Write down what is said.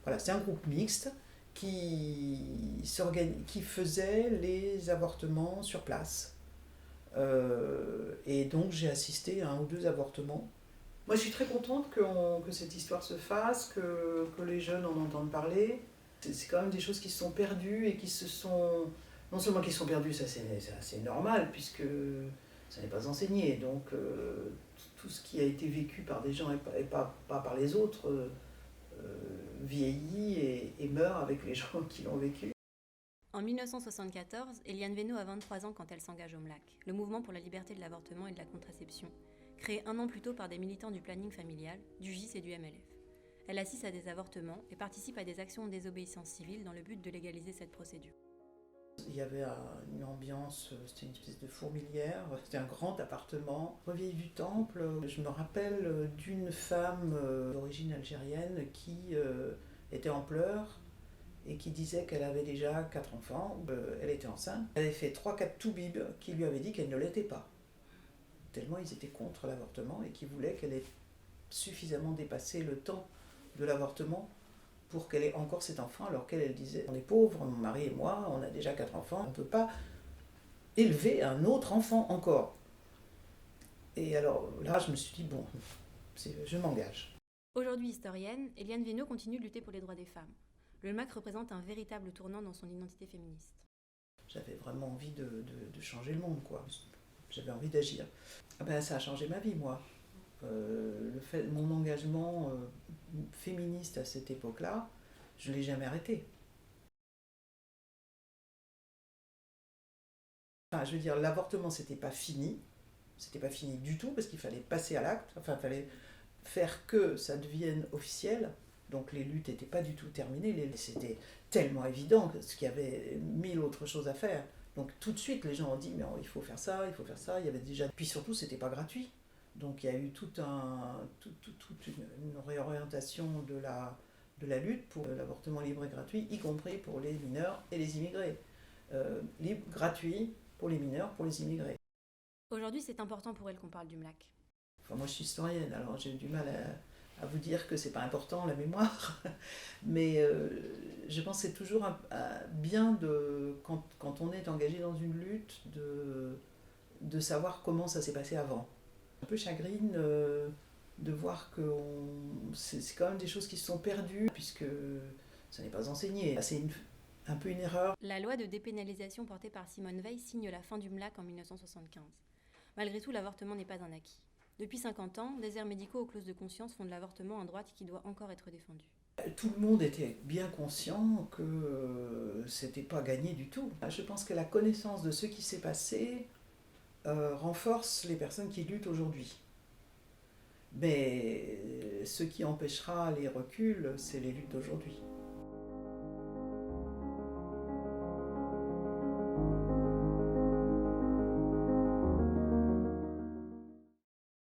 Voilà, c'est un groupe mixte qui faisait les avortements sur place. Et donc j'ai assisté à 1 ou 2 avortements. Moi je suis très contente que cette histoire se fasse, que les jeunes en entendent parler. C'est quand même des choses qui se sont perdues et qui se sont... Non seulement qui se sont perdues, ça c'est assez normal puisque ça n'est pas enseigné. Donc tout ce qui a été vécu par des gens et pas par les autres vieillit et meurt avec les gens qui l'ont vécu. En 1974, Eliane Weno a 23 ans quand elle s'engage au MLAC, le mouvement pour la liberté de l'avortement et de la contraception, créé 1 an plus tôt par des militants du planning familial, du GIS et du MLF. Elle assiste à des avortements et participe à des actions de désobéissance civile dans le but de légaliser cette procédure. Il y avait une ambiance, c'était une espèce de fourmilière, c'était un grand appartement, rue Vieille du Temple. Je me rappelle d'une femme d'origine algérienne qui était en pleurs et qui disait qu'elle avait déjà 4 enfants, elle était enceinte. Elle avait fait 3-4 toubibs qui lui avaient dit qu'elle ne l'était pas. Tellement ils étaient contre l'avortement et qui voulaient qu'elle ait suffisamment dépassé le temps de l'avortement pour qu'elle ait encore cet enfant, alors qu'elle disait on est pauvre, mon mari et moi, on a déjà 4 enfants, on ne peut pas élever un autre enfant encore. Et alors là, je me suis dit bon, je m'engage. Aujourd'hui historienne, Eliane Weno continue de lutter pour les droits des femmes. Le MLAC représente un véritable tournant dans son identité féministe. J'avais vraiment envie de changer le monde, quoi. J'avais envie d'agir. Ah ben, ça a changé ma vie, moi. Mon engagement féministe à cette époque-là, je ne l'ai jamais arrêté. Enfin, je veux dire, l'avortement, c'était pas fini du tout, parce qu'il fallait passer à l'acte, enfin, il fallait faire que ça devienne officiel. Donc les luttes n'étaient pas du tout terminées, c'était tellement évident qu'il y avait 1000 autres choses à faire. Donc tout de suite, les gens ont dit, mais il faut faire ça, il faut faire ça. Il y avait déjà... Puis surtout, c'était pas gratuit. Donc il y a eu toute une réorientation de la lutte pour l'avortement libre et gratuit, y compris pour les mineurs et les immigrés. Libre, gratuit pour les mineurs, pour les immigrés. Aujourd'hui, c'est important pour elle qu'on parle du MLAC. Enfin, moi, je suis historienne, alors j'ai du mal à vous dire que c'est pas important la mémoire, mais je pense que c'est toujours bien quand on est engagé dans une lutte de savoir comment ça s'est passé avant. Un peu chagrine de voir que c'est quand même des choses qui se sont perdues puisque ça n'est pas enseigné. C'est un peu une erreur. La loi de dépénalisation portée par Simone Veil signe la fin du MLAC en 1975. Malgré tout, l'avortement n'est pas un acquis. Depuis 50 ans, déserts médicaux aux clauses de conscience font de l'avortement un droit qui doit encore être défendu. Tout le monde était bien conscient que c'était pas gagné du tout. Je pense que la connaissance de ce qui s'est passé renforce les personnes qui luttent aujourd'hui. Mais ce qui empêchera les reculs, c'est les luttes d'aujourd'hui.